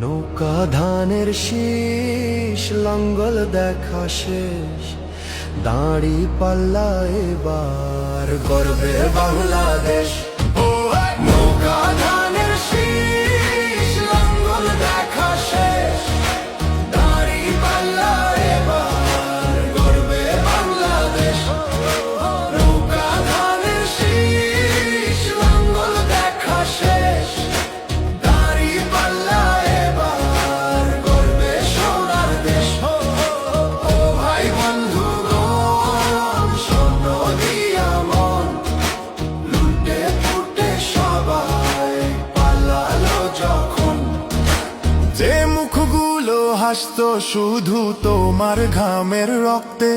নৌকা ধানের শীষ লাঙ্গল দেখা শেষ, দাঁড়ি পাল্লা এবার গর্বে বাংলাদেশ। নৌকা ধানের শীষ লাঙ্গল দেখা শেষ, দাঁড়ি পাল্লা এবার গর্বে বাংলাদেশ। নৌকা ধানের শীষ লাঙ্গল দেখা শেষ, দাঁড়ি পাল্লা এবার গর্বে সোনার দেশ। ও ভাই বন্ধুগণ, স্বর্ণ দিয়া মন লুটে ফুটে সবাই পালালো যখন। যে মুখগুলো হাসতো শুধু তোমার ঘামের রক্তে,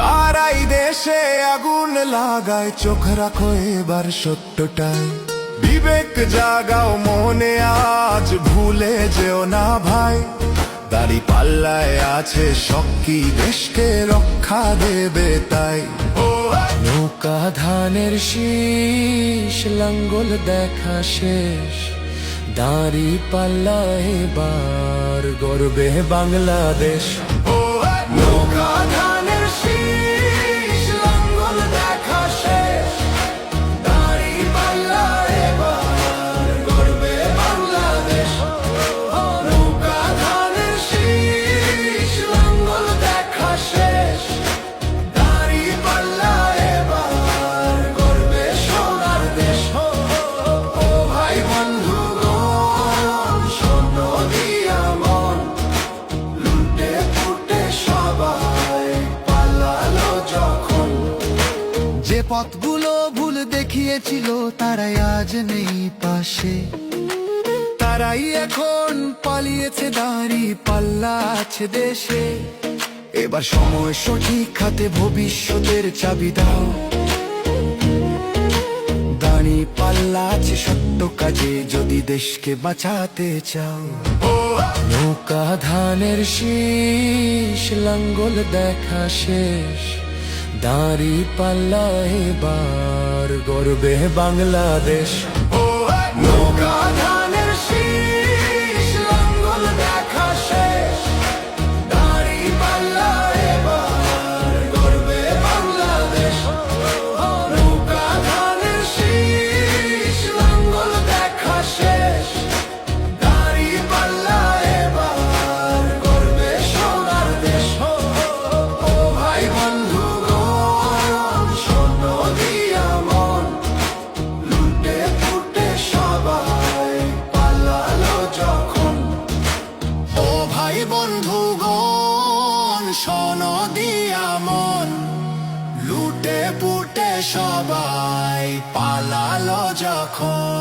তারাই দেশে আগুন লাগায়। চোখ রাখো এবার সত্যটাই, বিবেক জাগাও মনে আজ, ভুলে যেও না ভাই। দাড়ি পাল্লায় আছে শক্তি, দেশকে রক্ষা দেবে তাই। নৌকা ধানের শীষ লাঙ্গল দেখা শেষ, দাড়ি পাল্লা এবার গর্বে বাংলাদেশ। নৌকা ধানের শীষ লাঙ্গল দেখা শেষ, দাড়ি পাল্লা এবার গর্বে বাংলাদেশ। নৌকা ধানের শীষ লাঙ্গল দেখা শেষ, দাড়ি পাল্লা এবার গর্বে সোনার দেশ। ও ভাই বন্ধুগণ, স্বর্ণ দিয়া মন লুটে ফুটে সবাই পালালো যখন। যে পথগুলো ভুল দেখিয়েছিল তারাই আজ নেই পাশে, তারাই এখন পালিয়েছে, দাঁড়ি পাল্লা আছে দেশে। এবার সময় সঠিক হাতে, ভবিষ্যতের চাবি দাও। দাঁড়ি পাল্লা আছে সত্য কাজে, যদি দেশকে বাঁচাতে চাও। নৌকা ধানের শীষ লাঙ্গল দেখা শেষ, দাঁড়ি পাল্লা এবার গর্বে বাংলাদেশ। নৌকা ধানের শীষ লাঙ্গল দেখা শেষ, দাঁড়ি পাল্লা এবার গর্বে বাংলাদেশ। নৌকা ধানের শীষ লাঙ্গল দেখা শেষ, দাঁড়ি পাল্লা এবার গর্বে সোনার দেশ। ও ভাই বন্ধুগণ, স্বর্ণ দিয়া মন লুটে ফুটে সবাই পালালো যখন। ও ভাই বন্ধুগণ, স্বর্ণ দিয়া মন লুটে ফুটে সবাই পালালো যখন।